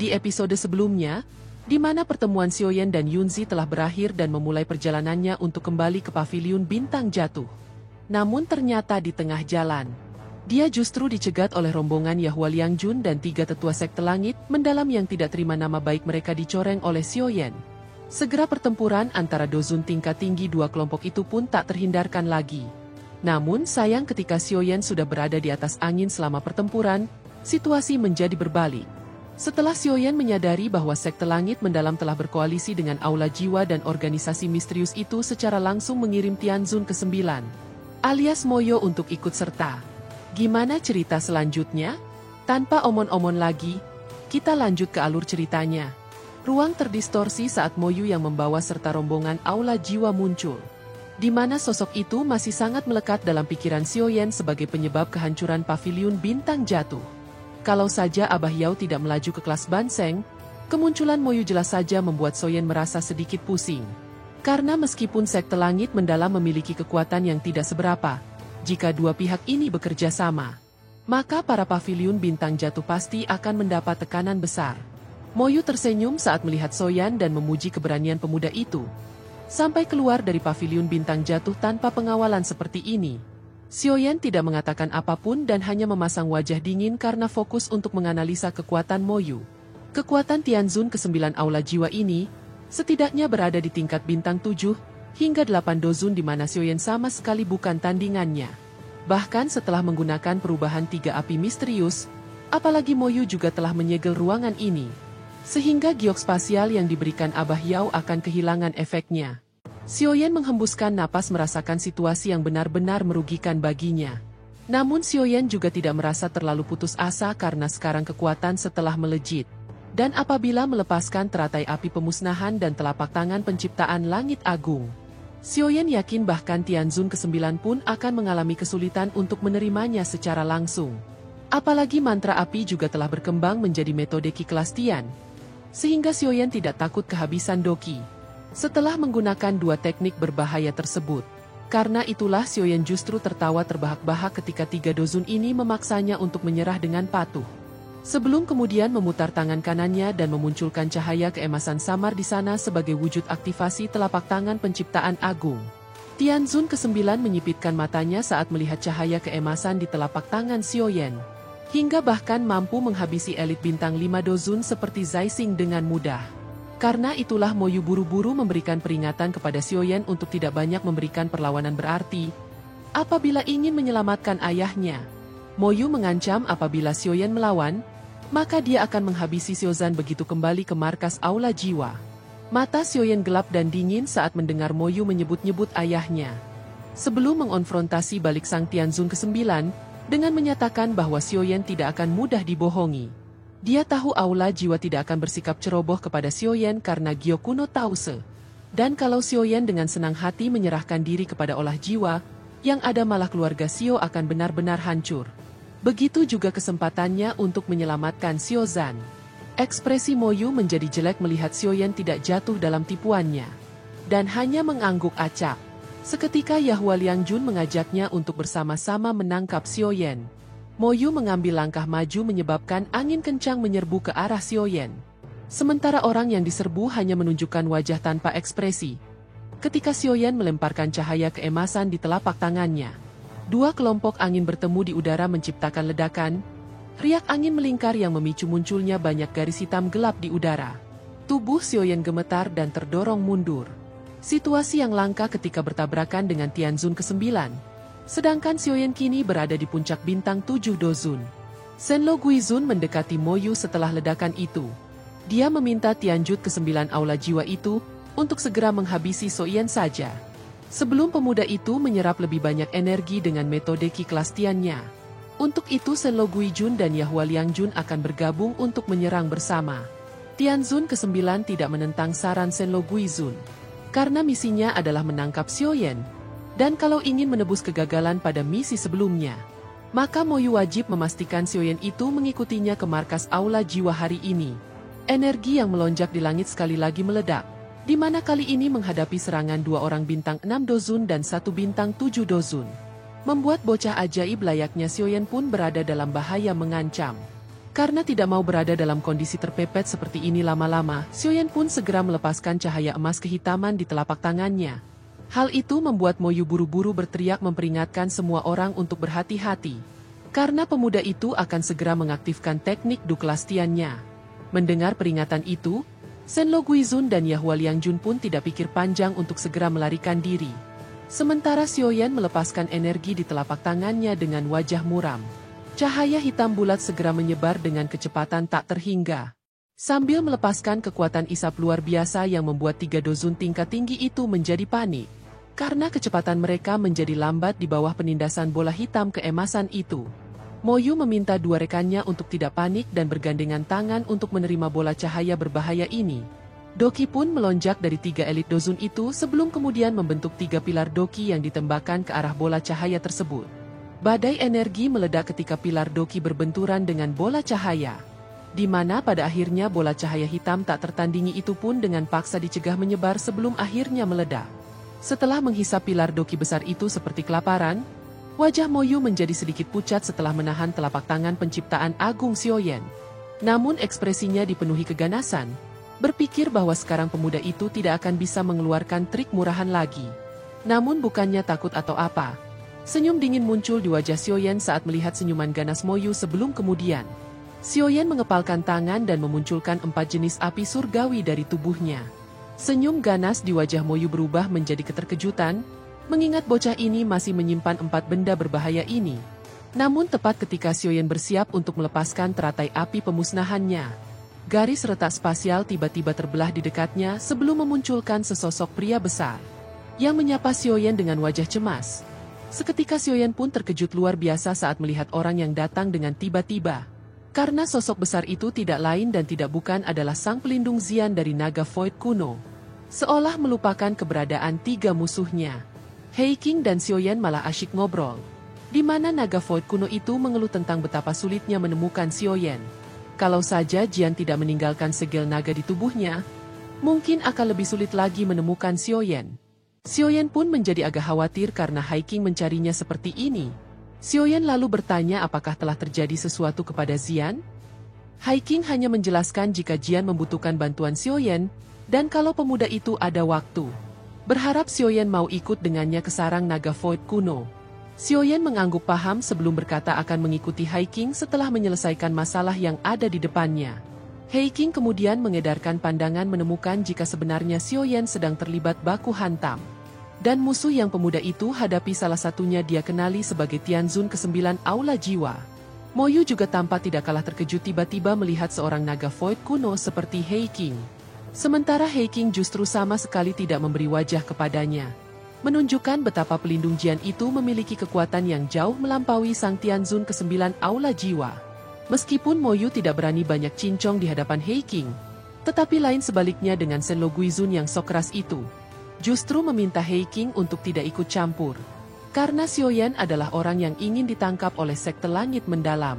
Di episode sebelumnya, di mana pertemuan Xiaoyan dan Yunzi telah berakhir dan memulai perjalanannya untuk kembali ke paviliun bintang jatuh. Namun ternyata di tengah jalan, dia justru dicegat oleh rombongan Yahua Liangjun dan 3 tetua sekte langit mendalam yang tidak terima nama baik mereka dicoreng oleh Xiaoyan. Segera pertempuran antara dozun tingkat tinggi dua kelompok itu pun tak terhindarkan lagi. Namun sayang ketika Xiaoyan sudah berada di atas angin selama pertempuran, situasi menjadi berbalik. Setelah Xiaoyan menyadari bahwa sekte langit mendalam telah berkoalisi dengan Aula Jiwa dan organisasi misterius itu secara langsung mengirim Tianzun ke-9, alias Moyo untuk ikut serta. Gimana cerita selanjutnya? Tanpa omon-omon lagi, kita lanjut ke alur ceritanya. Ruang terdistorsi saat Moyu yang membawa serta rombongan Aula Jiwa muncul, di mana sosok itu masih sangat melekat dalam pikiran Xiaoyan sebagai penyebab kehancuran paviliun bintang jatuh. Kalau saja Abah Yao tidak melaju ke kelas Banseng, kemunculan Moyu jelas saja membuat Xiaoyan merasa sedikit pusing. Karena meskipun sekte langit mendalam memiliki kekuatan yang tidak seberapa, jika dua pihak ini bekerja sama, maka para paviliun bintang jatuh pasti akan mendapat tekanan besar. Moyu tersenyum saat melihat Xiaoyan dan memuji keberanian pemuda itu. Sampai keluar dari paviliun bintang jatuh tanpa pengawalan seperti ini, Xiaoyan tidak mengatakan apapun dan hanya memasang wajah dingin karena fokus untuk menganalisa kekuatan Moyu. Kekuatan Tianzun ke-9 Aula Jiwa ini, setidaknya berada di tingkat bintang 7, hingga 8 dozun di mana Xiaoyan sama sekali bukan tandingannya. Bahkan setelah menggunakan perubahan 3 api misterius, apalagi Moyu juga telah menyegel ruangan ini, sehingga giok spasial yang diberikan Abah Yao akan kehilangan efeknya. Xiaoyan menghembuskan napas merasakan situasi yang benar-benar merugikan baginya. Namun Xiaoyan juga tidak merasa terlalu putus asa karena sekarang kekuatan setelah melejit. Dan apabila melepaskan teratai api pemusnahan dan telapak tangan penciptaan langit agung, Xiaoyan yakin bahkan Tianzun ke-9 pun akan mengalami kesulitan untuk menerimanya secara langsung. Apalagi mantra api juga telah berkembang menjadi metode Ki kelas Tian, sehingga Xiaoyan tidak takut kehabisan doki setelah menggunakan 2 teknik berbahaya tersebut. Karena itulah Xiaoyan justru tertawa terbahak-bahak ketika 3 dozun ini memaksanya untuk menyerah dengan patuh. Sebelum kemudian memutar tangan kanannya dan memunculkan cahaya keemasan samar di sana sebagai wujud aktivasi telapak tangan penciptaan agung. Tianzun ke-9 menyipitkan matanya saat melihat cahaya keemasan di telapak tangan Xiaoyan, hingga bahkan mampu menghabisi elit bintang 5 dozun seperti Zaixing dengan mudah. Karena itulah Moyu buru-buru memberikan peringatan kepada Xiaoyan untuk tidak banyak memberikan perlawanan berarti apabila ingin menyelamatkan ayahnya. Moyu mengancam apabila Xiaoyan melawan, maka dia akan menghabisi Xiaozan begitu kembali ke markas Aula Jiwa. Mata Xiaoyan gelap dan dingin saat mendengar Moyu menyebut-nyebut ayahnya. Sebelum mengonfrontasi balik sang Tianzun ke-9, dengan menyatakan bahwa Xiaoyan tidak akan mudah dibohongi. Dia tahu Aula Jiwa tidak akan bersikap ceroboh kepada Xiaoyan karena Gyokuno Tause. Dan kalau Xiaoyan dengan senang hati menyerahkan diri kepada Olah Jiwa, yang ada malah keluarga Xiao akan benar-benar hancur. Begitu juga kesempatannya untuk menyelamatkan Xiaozan. Ekspresi Moyu menjadi jelek melihat Xiaoyan tidak jatuh dalam tipuannya, dan hanya mengangguk acak. Seketika Yahua Liangjun mengajaknya untuk bersama-sama menangkap Xiaoyan. Moyu mengambil langkah maju menyebabkan angin kencang menyerbu ke arah Xiaoyan. Sementara orang yang diserbu hanya menunjukkan wajah tanpa ekspresi. Ketika Xiaoyan melemparkan cahaya keemasan di telapak tangannya, 2 kelompok angin bertemu di udara menciptakan ledakan. Riak angin melingkar yang memicu munculnya banyak garis hitam gelap di udara. Tubuh Xiaoyan gemetar dan terdorong mundur. Situasi yang langka ketika bertabrakan dengan Tianzun ke-9. Sedangkan Xiaoyan kini berada di puncak bintang 7 dozun. Senlo Guizun mendekati Moyu setelah ledakan itu. Dia meminta Tianjut ke-9 Aula Jiwa itu untuk segera menghabisi Xiaoyan saja, sebelum pemuda itu menyerap lebih banyak energi dengan metode Ki kelas Tian-nya. Untuk itu Senlo Guizun dan Yahua Liangjun akan bergabung untuk menyerang bersama. Tianzun ke-9 tidak menentang saran Senlo Guizun, karena misinya adalah menangkap Xiaoyan. Dan kalau ingin menebus kegagalan pada misi sebelumnya, maka Moyu wajib memastikan Xiaoyan itu mengikutinya ke markas Aula Jiwa hari ini. Energi yang melonjak di langit sekali lagi meledak, di mana kali ini menghadapi serangan 2 orang bintang 6 dozun dan 1 bintang 7 dozun. Membuat bocah ajaib layaknya Xiaoyan pun berada dalam bahaya mengancam. Karena tidak mau berada dalam kondisi terpepet seperti ini lama-lama, Xiaoyan pun segera melepaskan cahaya emas kehitaman di telapak tangannya. Hal itu membuat Moyu buru-buru berteriak memperingatkan semua orang untuk berhati-hati. Karena pemuda itu akan segera mengaktifkan teknik duklastiannya. Mendengar peringatan itu, Senlo Guizun dan Yahua Liangjun pun tidak pikir panjang untuk segera melarikan diri. Sementara Xiaoyan melepaskan energi di telapak tangannya dengan wajah muram. Cahaya hitam bulat segera menyebar dengan kecepatan tak terhingga. Sambil melepaskan kekuatan isap luar biasa yang membuat 3 dozun tingkat tinggi itu menjadi panik. Karena kecepatan mereka menjadi lambat di bawah penindasan bola hitam keemasan itu. Moyu meminta 2 rekannya untuk tidak panik dan bergandengan tangan untuk menerima bola cahaya berbahaya ini. Doki pun melonjak dari 3 elit dozun itu sebelum kemudian membentuk 3 pilar doki yang ditembakkan ke arah bola cahaya tersebut. Badai energi meledak ketika pilar doki berbenturan dengan bola cahaya. Di mana pada akhirnya bola cahaya hitam tak tertandingi itu pun dengan paksa dicegah menyebar sebelum akhirnya meledak. Setelah menghisap pilar doki besar itu seperti kelaparan, wajah Moyu menjadi sedikit pucat setelah menahan telapak tangan penciptaan agung Xiaoyan. Namun ekspresinya dipenuhi keganasan, berpikir bahwa sekarang pemuda itu tidak akan bisa mengeluarkan trik murahan lagi. Namun bukannya takut atau apa. Senyum dingin muncul di wajah Xiaoyan saat melihat senyuman ganas Moyu sebelum kemudian. Xiaoyan mengepalkan tangan dan memunculkan 4 jenis api surgawi dari tubuhnya. Senyum ganas di wajah Moyu berubah menjadi keterkejutan, mengingat bocah ini masih menyimpan 4 benda berbahaya ini. Namun tepat ketika Xiaoyan bersiap untuk melepaskan teratai api pemusnahannya, garis retak spasial tiba-tiba terbelah di dekatnya sebelum memunculkan sesosok pria besar yang menyapa Xiaoyan dengan wajah cemas. Seketika Xiaoyan pun terkejut luar biasa saat melihat orang yang datang dengan tiba-tiba. Karena sosok besar itu tidak lain dan tidak bukan adalah sang pelindung Xian dari naga Void kuno. Seolah melupakan keberadaan 3 musuhnya. Hei King dan Xiaoyan malah asyik ngobrol. Di mana naga Void kuno itu mengeluh tentang betapa sulitnya menemukan Xiaoyan. Kalau saja Jian tidak meninggalkan segel naga di tubuhnya, mungkin akan lebih sulit lagi menemukan Xiaoyan. Xiaoyan pun menjadi agak khawatir karena Hei King mencarinya seperti ini. Xiaoyan lalu bertanya apakah telah terjadi sesuatu kepada Xian? Hei King hanya menjelaskan jika Jian membutuhkan bantuan Xiaoyan, dan kalau pemuda itu ada waktu. Berharap Xiaoyan mau ikut dengannya ke sarang naga Void kuno. Xiaoyan mengangguk paham sebelum berkata akan mengikuti Hei King setelah menyelesaikan masalah yang ada di depannya. Hei King kemudian mengedarkan pandangan menemukan jika sebenarnya Xiaoyan sedang terlibat baku hantam. Dan musuh yang pemuda itu hadapi salah satunya dia kenali sebagai Tianzun ke-9 Aula Jiwa. Moyu juga tampak tidak kalah terkejut tiba-tiba melihat seorang naga Void kuno seperti Hei King. Sementara Hei King justru sama sekali tidak memberi wajah kepadanya. Menunjukkan betapa pelindung Jian itu memiliki kekuatan yang jauh melampaui sang Tianzun ke-9 Aula Jiwa. Meskipun Moyu tidak berani banyak cincong di hadapan Hei King, tetapi lain sebaliknya dengan Senlo Guizun yang sok keras itu. Justru meminta Hei King untuk tidak ikut campur. Karena Xiaoyan adalah orang yang ingin ditangkap oleh sekte langit mendalam.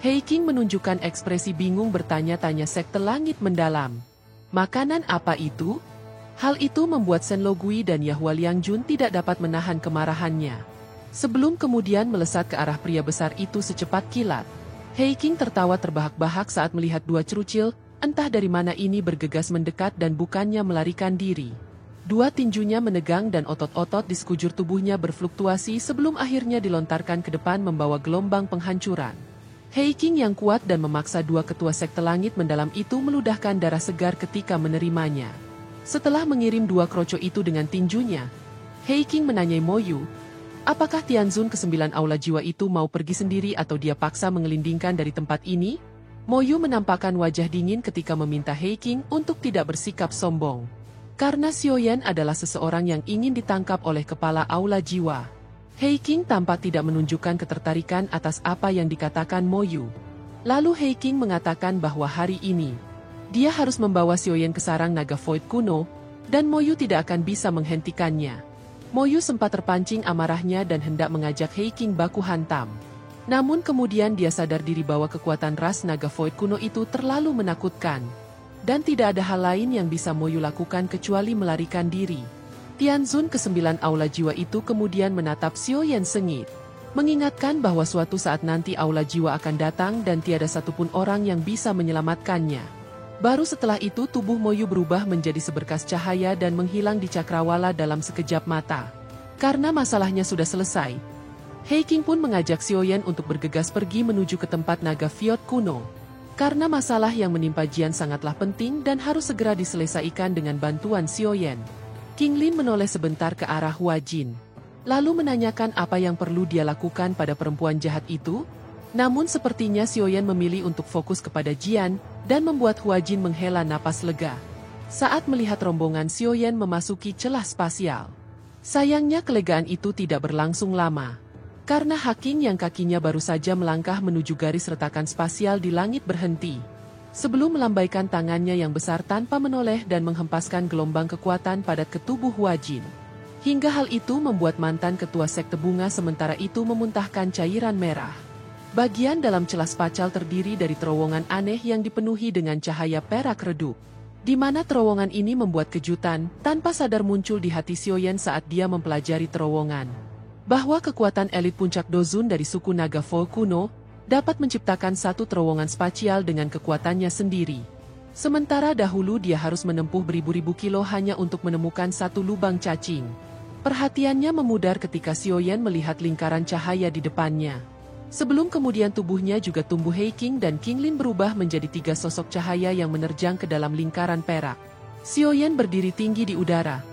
Hei King menunjukkan ekspresi bingung bertanya-tanya sekte langit mendalam. Makanan apa itu? Hal itu membuat Senlo Gui dan Yahua Liangjun tidak dapat menahan kemarahannya. Sebelum kemudian melesat ke arah pria besar itu secepat kilat. Hei King tertawa terbahak-bahak saat melihat 2 cerucil, entah dari mana ini bergegas mendekat dan bukannya melarikan diri. 2 tinjunya menegang dan otot-otot di sekujur tubuhnya berfluktuasi sebelum akhirnya dilontarkan ke depan membawa gelombang penghancuran. Hei King yang kuat dan memaksa 2 ketua sekte langit mendalam itu meludahkan darah segar ketika menerimanya. Setelah mengirim 2 kroco itu dengan tinjunya, Hei King menanyai Moyu, apakah Tianzun ke-9 Aula Jiwa itu mau pergi sendiri atau dia paksa mengelindingkan dari tempat ini? Moyu menampakkan wajah dingin ketika meminta Hei King untuk tidak bersikap sombong. Karena Xiaoyan adalah seseorang yang ingin ditangkap oleh kepala Aula Jiwa. Hei King tampak tidak menunjukkan ketertarikan atas apa yang dikatakan Moyu. Lalu Hei King mengatakan bahwa hari ini, dia harus membawa Xiaoyan ke sarang naga Void kuno, dan Moyu tidak akan bisa menghentikannya. Moyu sempat terpancing amarahnya dan hendak mengajak Hei King baku hantam. Namun kemudian dia sadar diri bahwa kekuatan ras naga Void kuno itu terlalu menakutkan. Dan tidak ada hal lain yang bisa Moyu lakukan kecuali melarikan diri. Tianzun ke-9 Aula Jiwa itu kemudian menatap Xiaoyan sengit. mengingatkan bahwa suatu saat nanti aula jiwa akan datang dan tiada satupun orang yang bisa menyelamatkannya. Baru setelah itu tubuh Moyu berubah menjadi seberkas cahaya dan menghilang di cakrawala dalam sekejap mata. Karena masalahnya sudah selesai, He King pun mengajak Xiaoyan untuk bergegas pergi menuju ke tempat naga Fjord kuno. Karena masalah yang menimpa Jian sangatlah penting dan harus segera diselesaikan dengan bantuan Xiaoyan. King Lin menoleh sebentar ke arah Hua Jin, lalu menanyakan apa yang perlu dia lakukan pada perempuan jahat itu. Namun sepertinya Xiaoyan memilih untuk fokus kepada Jian dan membuat Hua Jin menghela napas lega saat melihat rombongan Xiaoyan memasuki celah spasial. Sayangnya kelegaan itu tidak berlangsung lama. Karena Haking yang kakinya baru saja melangkah menuju garis retakan spasial di langit berhenti. Sebelum melambaikan tangannya yang besar tanpa menoleh dan menghempaskan gelombang kekuatan padat ke tubuh Hua Jin. Hingga hal itu membuat mantan ketua sekte bunga sementara itu memuntahkan cairan merah. Bagian dalam celah spasial terdiri dari terowongan aneh yang dipenuhi dengan cahaya perak redup. Di mana terowongan ini membuat kejutan, tanpa sadar muncul di hati Xiaoyan saat dia mempelajari terowongan. Bahwa kekuatan elit puncak Dozun dari suku naga Fo kuno dapat menciptakan satu terowongan spasial dengan kekuatannya sendiri. Sementara dahulu dia harus menempuh beribu-ribu kilo hanya untuk menemukan satu lubang cacing. Perhatiannya memudar ketika Xiaoyan melihat lingkaran cahaya di depannya. Sebelum kemudian tubuhnya juga tumbuh He King dan King Lin berubah menjadi tiga sosok cahaya yang menerjang ke dalam lingkaran perak. Xiaoyan berdiri tinggi di udara.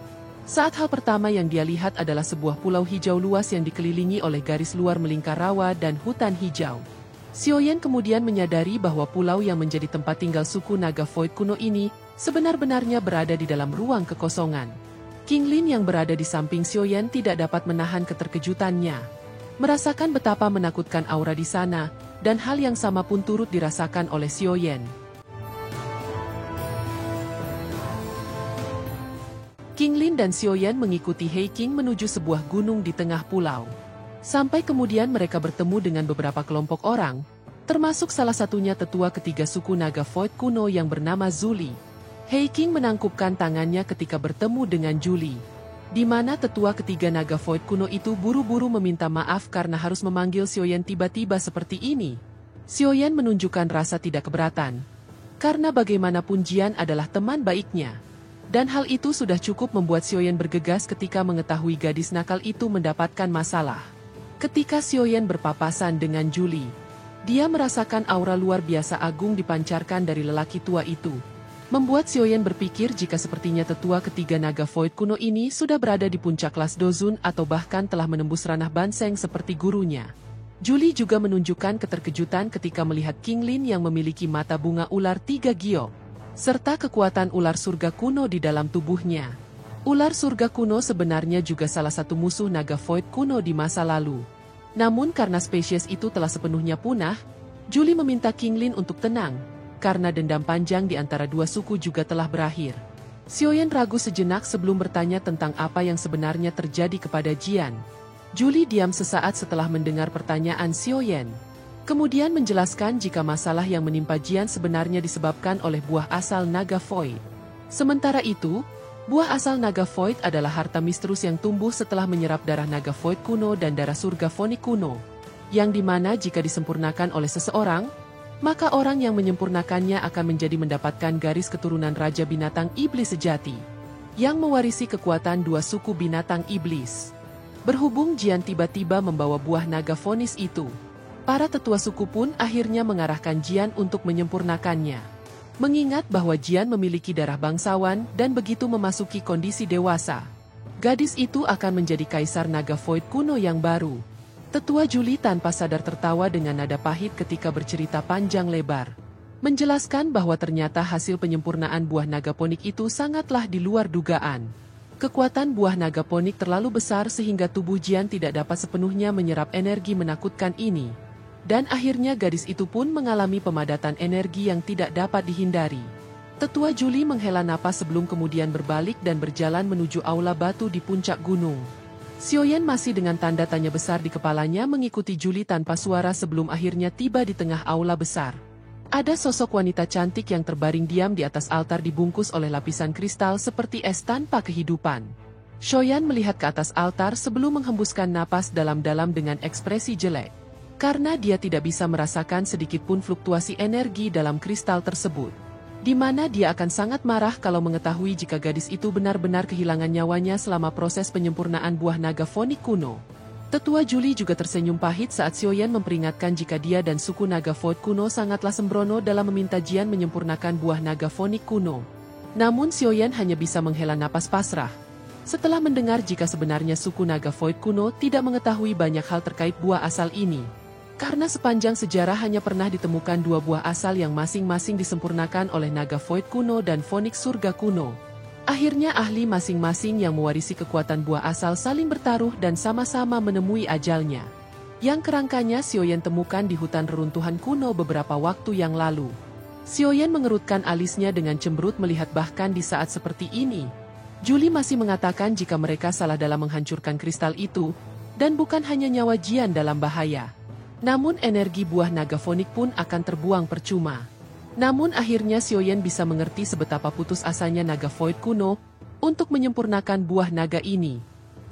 Saat hal pertama yang dia lihat adalah sebuah pulau hijau luas yang dikelilingi oleh garis luar melingkar rawa dan hutan hijau. Xiaoyan kemudian menyadari bahwa pulau yang menjadi tempat tinggal suku naga Void kuno ini sebenar-benarnya berada di dalam ruang kekosongan. King Lin yang berada di samping Xiaoyan tidak dapat menahan keterkejutannya. Merasakan betapa menakutkan aura di sana, dan hal yang sama pun turut dirasakan oleh Xiaoyan. King Lin dan Xiaoyan mengikuti He King menuju sebuah gunung di tengah pulau. Sampai kemudian mereka bertemu dengan beberapa kelompok orang, termasuk salah satunya tetua ketiga suku naga Void kuno yang bernama Zuli. He King menangkupkan tangannya ketika bertemu dengan Zuli, di mana tetua ketiga naga Void kuno itu buru-buru meminta maaf karena harus memanggil Xiaoyan tiba-tiba seperti ini. Xiaoyan menunjukkan rasa tidak keberatan, karena bagaimanapun Jian adalah teman baiknya. Dan hal itu sudah cukup membuat Xiaoyan bergegas ketika mengetahui gadis nakal itu mendapatkan masalah. Ketika Xiaoyan berpapasan dengan Zuli, dia merasakan aura luar biasa agung dipancarkan dari lelaki tua itu. Membuat Xiaoyan berpikir jika sepertinya tetua ketiga naga Void kuno ini sudah berada di puncak kelas Dozun atau bahkan telah menembus ranah Banseng seperti gurunya. Zuli juga menunjukkan keterkejutan ketika melihat King Lin yang memiliki mata bunga ular 3 giok, serta kekuatan ular surga kuno di dalam tubuhnya. Ular surga kuno sebenarnya juga salah satu musuh naga Void kuno di masa lalu. Namun karena spesies itu telah sepenuhnya punah, Zuli meminta King Lin untuk tenang, karena dendam panjang di antara dua suku juga telah berakhir. Xiaoyan ragu sejenak sebelum bertanya tentang apa yang sebenarnya terjadi kepada Jian. Zuli diam sesaat setelah mendengar pertanyaan Xiaoyan. Kemudian menjelaskan jika masalah yang menimpa Jian sebenarnya disebabkan oleh buah asal naga Void. Sementara itu, buah asal naga Void adalah harta misterius yang tumbuh setelah menyerap darah naga Void kuno dan darah surga Vonik kuno, yang dimana jika disempurnakan oleh seseorang, maka orang yang menyempurnakannya akan menjadi mendapatkan garis keturunan Raja Binatang Iblis sejati, yang mewarisi kekuatan dua suku binatang iblis. Berhubung Jian tiba-tiba membawa buah naga Vonis itu, para tetua suku pun akhirnya mengarahkan Jian untuk menyempurnakannya. Mengingat bahwa Jian memiliki darah bangsawan dan begitu memasuki kondisi dewasa, gadis itu akan menjadi kaisar naga Void kuno yang baru. Tetua Zuli tanpa sadar tertawa dengan nada pahit ketika bercerita panjang lebar, menjelaskan bahwa ternyata hasil penyempurnaan buah naga ponik itu sangatlah di luar dugaan. Kekuatan buah naga ponik terlalu besar sehingga tubuh Jian tidak dapat sepenuhnya menyerap energi menakutkan ini. Dan akhirnya gadis itu pun mengalami pemadatan energi yang tidak dapat dihindari. Tetua Zuli menghela napas sebelum kemudian berbalik dan berjalan menuju aula batu di puncak gunung. Xiaoyan masih dengan tanda tanya besar di kepalanya mengikuti Zuli tanpa suara sebelum akhirnya tiba di tengah aula besar. Ada sosok wanita cantik yang terbaring diam di atas altar dibungkus oleh lapisan kristal seperti es tanpa kehidupan. Xiaoyan melihat ke atas altar sebelum menghembuskan napas dalam-dalam dengan ekspresi jelek. Karena dia tidak bisa merasakan sedikitpun fluktuasi energi dalam kristal tersebut. Di mana dia akan sangat marah kalau mengetahui jika gadis itu benar-benar kehilangan nyawanya selama proses penyempurnaan buah naga fonik kuno. Tetua Juli juga tersenyum pahit saat Xiaoyan memperingatkan jika dia dan suku naga fonik kuno sangatlah sembrono dalam meminta Jian menyempurnakan buah naga fonik kuno. Namun Xiaoyan hanya bisa menghela napas pasrah. Setelah mendengar jika sebenarnya suku naga fonik kuno tidak mengetahui banyak hal terkait buah asal ini. Karena sepanjang sejarah hanya pernah ditemukan dua buah asal yang masing-masing disempurnakan oleh naga fonik kuno dan fonik surga kuno. Akhirnya ahli masing-masing yang mewarisi kekuatan buah asal saling bertaruh dan sama-sama menemui ajalnya. Yang kerangkanya Xiaoyan temukan di hutan reruntuhan kuno beberapa waktu yang lalu. Xiaoyan mengerutkan alisnya dengan cemberut melihat bahkan di saat seperti ini. Juli masih mengatakan jika mereka salah dalam menghancurkan kristal itu, dan bukan hanya nyawa Jian dalam bahaya. Namun energi buah naga fonik pun akan terbuang percuma. Namun akhirnya Xiaoyan bisa mengerti sebetapa putus asanya naga void kuno untuk menyempurnakan buah naga ini.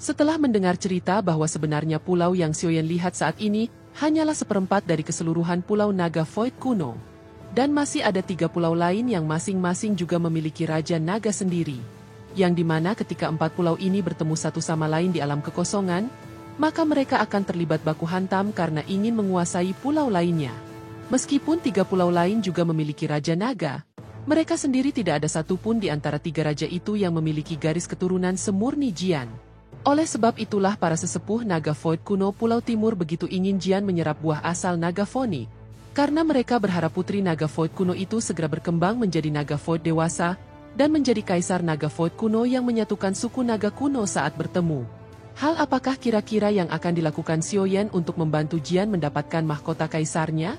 Setelah mendengar cerita bahwa sebenarnya pulau yang Xiaoyan lihat saat ini hanyalah seperempat dari keseluruhan pulau naga void kuno. Dan masih ada 3 pulau lain yang masing-masing juga memiliki raja naga sendiri. Yang dimana ketika 4 pulau ini bertemu satu sama lain di alam kekosongan, maka mereka akan terlibat baku hantam karena ingin menguasai pulau lainnya. Meskipun 3 pulau lain juga memiliki raja naga, mereka sendiri tidak ada satupun di antara 3 raja itu yang memiliki garis keturunan semurni Jian. Oleh sebab itulah para sesepuh naga void kuno Pulau Timur begitu ingin Jian menyerap buah asal naga fonik. Karena mereka berharap putri naga void kuno itu segera berkembang menjadi naga void dewasa, dan menjadi kaisar naga void kuno yang menyatukan suku naga kuno saat bertemu. Hal apakah kira-kira yang akan dilakukan Xiaoyan untuk membantu Jian mendapatkan mahkota kaisarnya?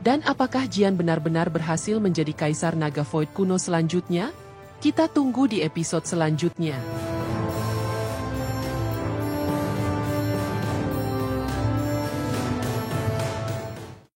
Dan apakah Jian benar-benar berhasil menjadi kaisar naga void kuno selanjutnya? Kita tunggu di episode selanjutnya.